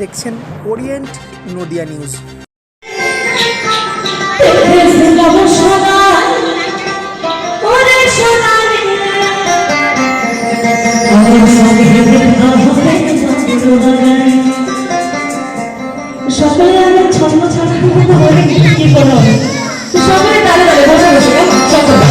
দেখছেন Orient Nadia news. সকলে আমি ছন্দ ছাড়া কি করো সকলে তালে তালে বসে বসে সকলে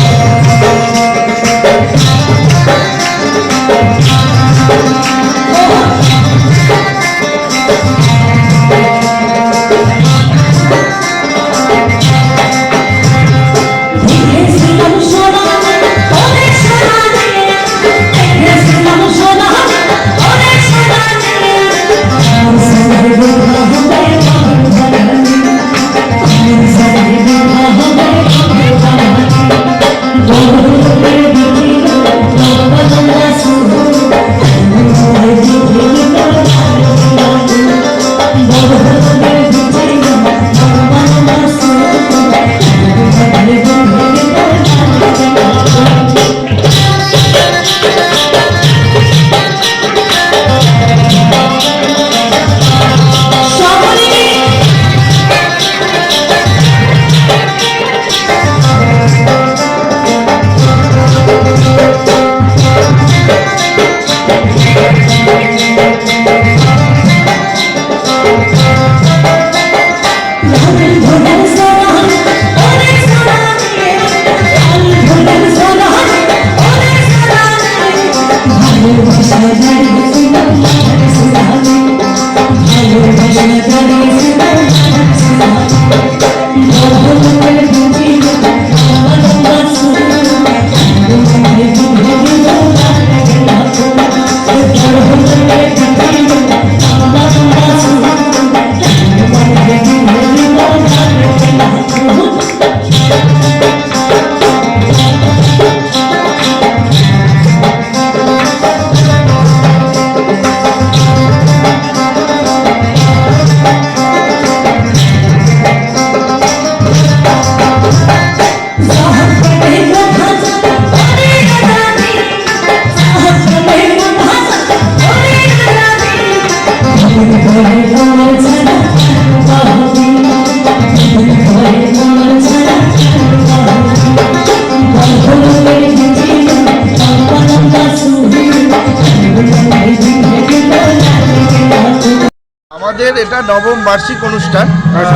আমাদের এটা নবম বার্ষিক অনুষ্ঠান।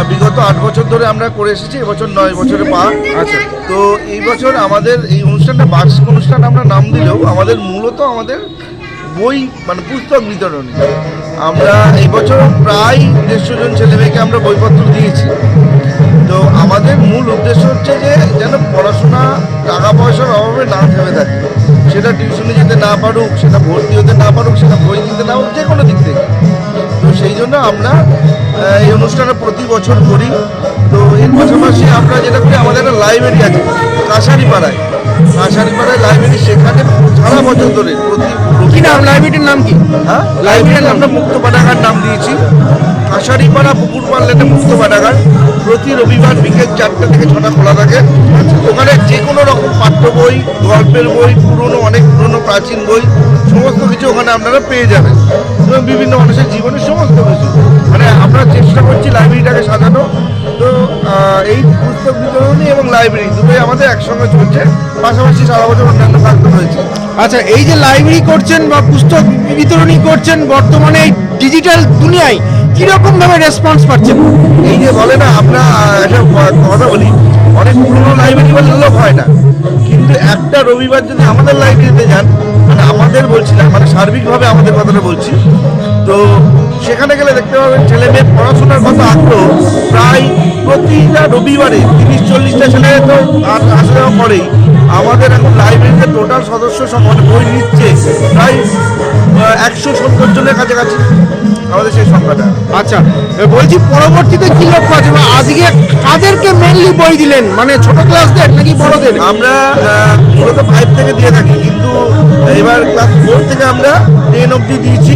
বিগত 8 বছর ধরে আমরা করে এসেছি, এবছর 9 বছরে পা আছে। তো এই বছর আমাদের এই অনুষ্ঠানটা বার্ষিক অনুষ্ঠান আমরা নাম দিলেও আমাদের মূলত আমাদের বই মানে পুস্তক বিতরণী। আমরা এই বছর প্রায় 150 জন ছেলেমেয়েকে আমরা বইপত্র দিয়েছি। তো আমাদের মূল উদ্দেশ্য হচ্ছে যে যেন পড়াশোনা টাকা পয়সার অভাবে না থেমে থাকে, সেটা টিউশনে যেতে না পারুক, সেটা ভর্তি হতে না পারুক, সেটা বই কিনতে না হোক, যে কোনো দিক থেকে। তো সেই জন্য আমরা এই অনুষ্ঠানটা প্রতি বছর করি। তো এর পাশাপাশি আমরা যেটা করি, আমাদের একটা লাইব্রেরি আছে কাছারিপাড়ায় লাইব্রেরি, সেখানে সারা বছর ধরে কি নাম লাইব্রেরির নাম কি? হ্যাঁ, লাইব্রেরির আমরা মুক্ত পাঠাগার নাম দিয়েছি। কাছারিপাড়া পুকুর পাড়লেটে মুক্ত পাঠাগার প্রতি রবিবার বিকেল 4টা থেকে 6টা খোলা থাকে। ওখানে যে কোনো রকম পাঠ্য বই, গল্পের বই, অনেক পুরনো প্রাচীন বই, সমস্ত কিছু ওখানে আপনারা পেয়ে যাবেন, এবং বিভিন্ন মানুষের জীবনের সমস্ত কিছু। মানে আমরা চেষ্টা করছি লাইব্রেরিটাকে সাজানো। তো এই পুস্তক বিতরণী এবং লাইব্রেরি দুটোই আমাদের একসঙ্গে চলছে, পাশাপাশি সারা বছর অন্যান্য কাজ রয়েছে। আচ্ছা, এই যে লাইব্রেরি করছেন বা পুস্তক বিতরণী করছেন, বর্তমানে এই ডিজিটাল দুনিয়ায় কিরকম ভাবে রেসপন্স পাচ্ছেন? এই যে বলে না, আমরা একটা কথা বলি, অনেক পুরোনো লাইব্রেরি বলে লোক হয় না, কিন্তু একটা রবিবার যদি আমাদের লাইব্রেরিতে যান, মানে আমাদের বলছি না, মানে সার্বিকভাবে আমাদের কথাটা বলছি, তো সেখানে গেলে দেখতে পাবেন ছেলে মেয়ে পড়াশোনার কথা আগ্রহ প্রায় প্রতিটা রবিবারে 30-40টা ছেলে তো আসা যাওয়া করেই। আমাদের এখন লাইব্রেরিতে টোটাল সদস্য মানে বই নিচ্ছে প্রায় 170 জনের কাছাকাছি আমাদের সেই সংখ্যাটা। আচ্ছা, বলছি পরবর্তীতে কি লক্ষ্য আছে বা আজকে কাদেরকে মেনলি বই দিলেন, মানে ছোট ক্লাসদের নাকি বড়দের? আমরা মূলত 5 থেকে দিয়ে থাকি, কিন্তু এবার ক্লাস 4 থেকে আমরা 10 অবধি দিয়েছি।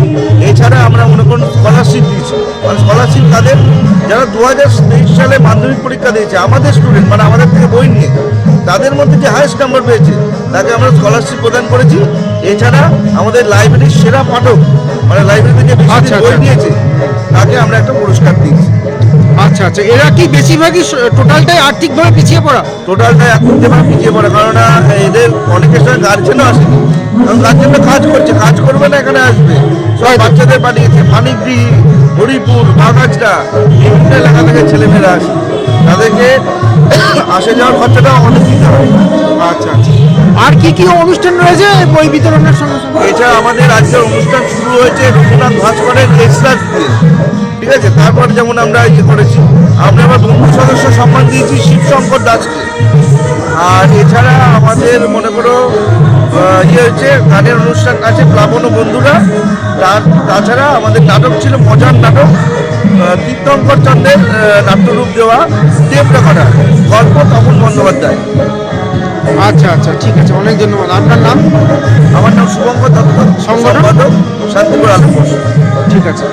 এছাড়া আমরা মনে করুন স্কলারশিপ দিয়েছি, মানে স্কলারশিপ তাদের যারা 2023 সালে মাধ্যমিক পরীক্ষা দিয়েছে, আমাদের স্টুডেন্ট, মানে আমাদের থেকে বই নিয়ে তাদের মধ্যে যে হাইয়েস্ট নাম্বার পেয়েছে তাকে আমরা স্কলারশিপ প্রদান করেছি। এছাড়া আমাদের লাইব্রেরির সেরা পাঠক, মানে লাইব্রেরি থেকে বেশি আচ্ছা, বই আচ্ছা। নিয়েছে তাকে আমরা একটা পুরস্কার দিয়েছি। আচ্ছা আচ্ছা, এরা কি বেশিরভাগই টোটালটাই আর্থিকভাবে পিছিয়ে পড়া? টোটালটাই একেবারে পিছিয়ে পড়ে, কারণ এদের অনেকের সঙ্গে গার্জেনও আসেনি, কারণ গার্জেনরা কাজ করছে, কাজ করবে না এখানে আসবে। সব বাচ্চাদের পাঠিয়েছে ফানিকডি, হরিপুর, বাগাজরা, বিভিন্ন এলাকা থেকে ছেলেমেয়েরা আসে, তাদেরকে আসে যাওয়ার খরচাটা অনেক দিতে হয়। আচ্ছা আচ্ছা, আর কি কি অনুষ্ঠান রয়েছে বই বিতরণের সঙ্গে সঙ্গে? এছাড়া আমাদের আজকের অনুষ্ঠান শুরু হয়েছে রঘুনাথ ভাস্করের এক্সট্রাস দিয়ে, ঠিক আছে। তারপর যেমন আমরা করেছি, আমরা আবার বন্ধু সদস্য সম্মান দিয়েছি শিবশঙ্কর দাসকে। আর এছাড়া আমাদের মনে করো হচ্ছে গানের অনুষ্ঠান আছে প্লাবন ও বন্ধুরা। তাছাড়া আমাদের নাটক ছিল মজার নাটক, তীর্থঙ্কর চন্দ্রের নাট্যরূপ দেওয়া টেপ রেকর্ডার, গল্প তপন বন্দ্যোপাধ্যায়। আচ্ছা আচ্ছা, ঠিক আছে, অনেক ধন্যবাদ। আপনার নাম? আমার নাম শুভঙ্কর দত্ত, সংগঠন? সম্পাদক শান্তিপুর আলোক। ঠিক আছে।